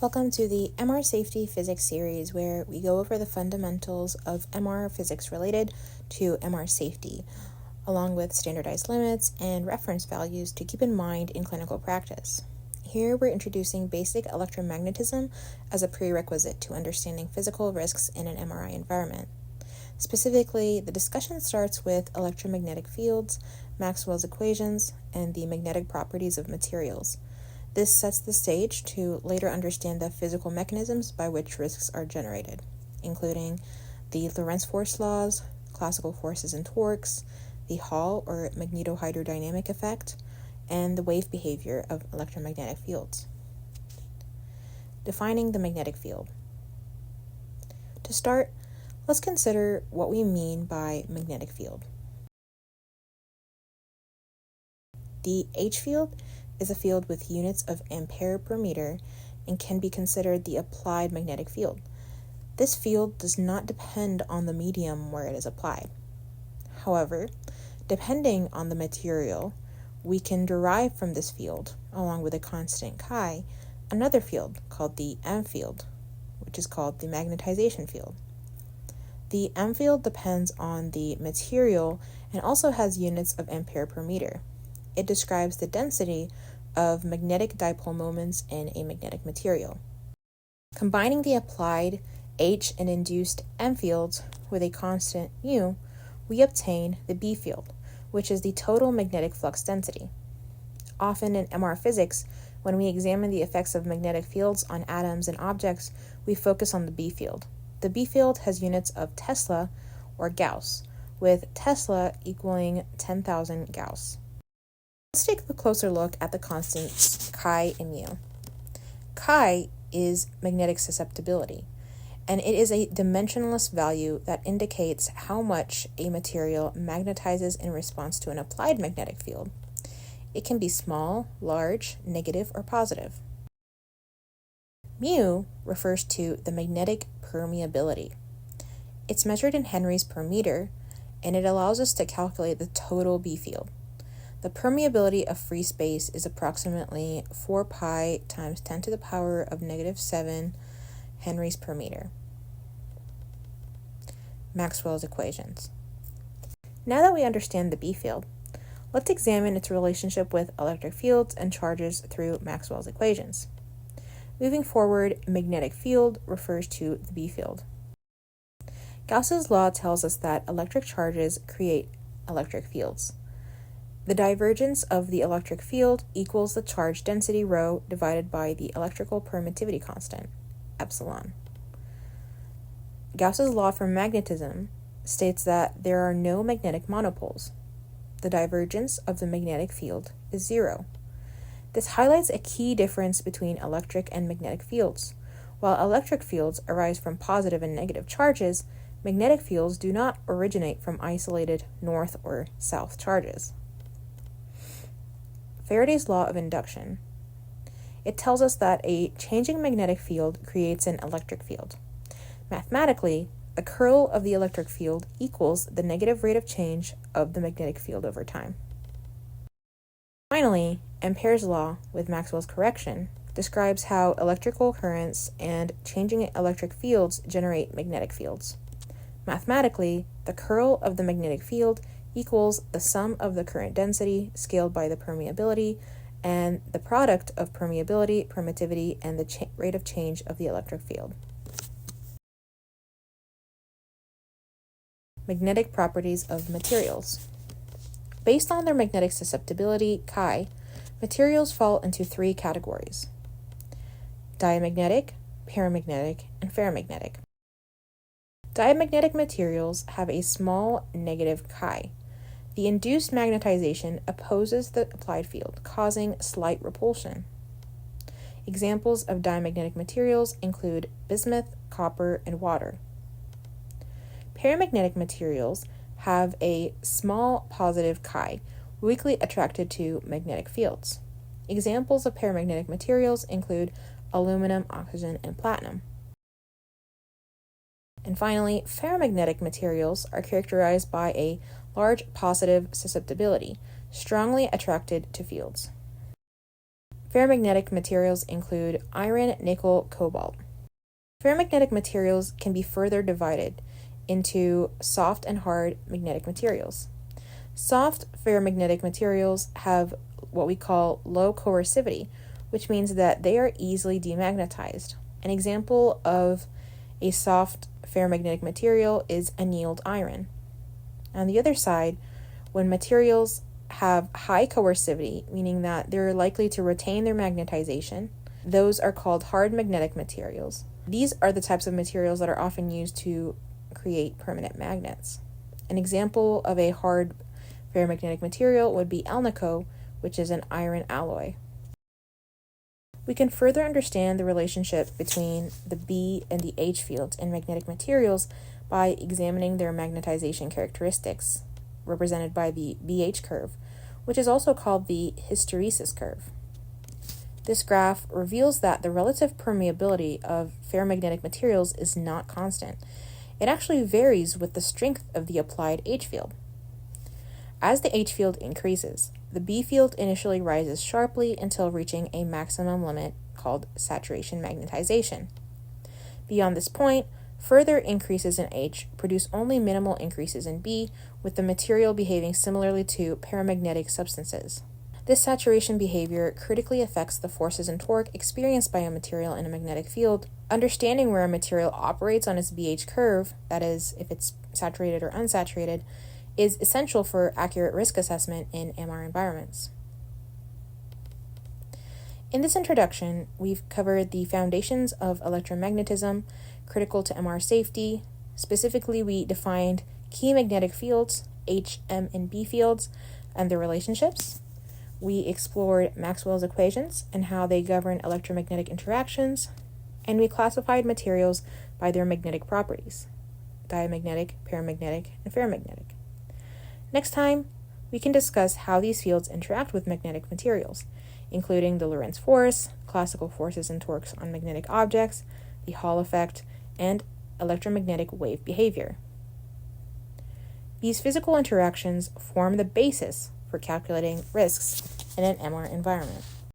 Welcome to the MR Safety Physics series, where we go over the fundamentals of MR physics related to MR safety, along with standardized limits and reference values to keep in mind in clinical practice. Here we're introducing basic electromagnetism as a prerequisite to understanding physical risks in an MRI environment. Specifically, the discussion starts with electromagnetic fields, Maxwell's equations, and the magnetic properties of materials. This sets the stage to later understand the physical mechanisms by which risks are generated, including the Lorentz force laws, classical forces and torques, the Hall or magnetohydrodynamic effect, and the wave behavior of electromagnetic fields. Defining the magnetic field. To start, let's consider what we mean by magnetic field. The H field is a field with units of ampere per meter and can be considered the applied magnetic field. This field does not depend on the medium where it is applied. However, depending on the material, we can derive from this field, along with a constant chi, another field called the M field, which is called the magnetization field. The M field depends on the material and also has units of ampere per meter. It describes the density of magnetic dipole moments in a magnetic material. Combining the applied H and induced M fields with a constant mu, we obtain the B field, which is the total magnetic flux density. Often in MR physics, when we examine the effects of magnetic fields on atoms and objects, we focus on the B field. The B field has units of Tesla or Gauss, with Tesla equaling 10,000 Gauss. Let's take a closer look at the constants chi and mu. Chi is magnetic susceptibility, and it is a dimensionless value that indicates how much a material magnetizes in response to an applied magnetic field. It can be small, large, negative, or positive. Mu refers to the magnetic permeability. It's measured in henries per meter, and it allows us to calculate the total B field. The permeability of free space is approximately 4 pi times 10 to the power of negative 7 henries per meter. Maxwell's equations. Now that we understand the B field, let's examine its relationship with electric fields and charges through Maxwell's equations. Moving forward, magnetic field refers to the B field. Gauss's law tells us that electric charges create electric fields. The divergence of the electric field equals the charge density rho divided by the electrical permittivity constant, epsilon. Gauss's law for magnetism states that there are no magnetic monopoles. The divergence of the magnetic field is zero. This highlights a key difference between electric and magnetic fields. While electric fields arise from positive and negative charges, magnetic fields do not originate from isolated north or south charges. Faraday's law of induction. It tells us that a changing magnetic field creates an electric field. Mathematically, the curl of the electric field equals the negative rate of change of the magnetic field over time. Finally, Ampere's law, with Maxwell's correction, describes how electrical currents and changing electric fields generate magnetic fields. Mathematically, the curl of the magnetic field equals the sum of the current density scaled by the permeability and the product of permeability, permittivity, and the rate of change of the electric field. Magnetic properties of materials. Based on their magnetic susceptibility, chi, materials fall into three categories: diamagnetic, paramagnetic, and ferromagnetic. Diamagnetic materials have a small negative chi. The induced magnetization opposes the applied field, causing slight repulsion. Examples of diamagnetic materials include bismuth, copper, and water. Paramagnetic materials have a small positive chi, weakly attracted to magnetic fields. Examples of paramagnetic materials include aluminum, oxygen, and platinum. And finally, ferromagnetic materials are characterized by a large positive susceptibility, strongly attracted to fields. Ferromagnetic materials include iron, nickel, cobalt. Ferromagnetic materials can be further divided into soft and hard magnetic materials. Soft ferromagnetic materials have what we call low coercivity, which means that they are easily demagnetized. An example of a soft ferromagnetic material is annealed iron. On the other side, when materials have high coercivity, meaning that they're likely to retain their magnetization, those are called hard magnetic materials. These are the types of materials that are often used to create permanent magnets. An example of a hard ferromagnetic material would be alnico, which is an iron alloy. We can further understand the relationship between the B and the H fields in magnetic materials by examining their magnetization characteristics, represented by the BH curve, which is also called the hysteresis curve. This graph reveals that the relative permeability of ferromagnetic materials is not constant. It actually varies with the strength of the applied H field. As the H field increases, the B field initially rises sharply until reaching a maximum limit called saturation magnetization. Beyond this point, further increases in H produce only minimal increases in B, with the material behaving similarly to paramagnetic substances. This saturation behavior critically affects the forces and torque experienced by a material in a magnetic field. Understanding where a material operates on its BH curve, that is, if it's saturated or unsaturated, is essential for accurate risk assessment in MR environments. In this introduction, we've covered the foundations of electromagnetism, critical to MR safety. Specifically, we defined key magnetic fields, H, M, and B fields, and their relationships. We explored Maxwell's equations and how they govern electromagnetic interactions, and we classified materials by their magnetic properties: diamagnetic, paramagnetic, and ferromagnetic. Next time, we can discuss how these fields interact with magnetic materials, including the Lorentz force, classical forces and torques on magnetic objects, the Hall effect, and electromagnetic wave behavior. These physical interactions form the basis for calculating risks in an MR environment.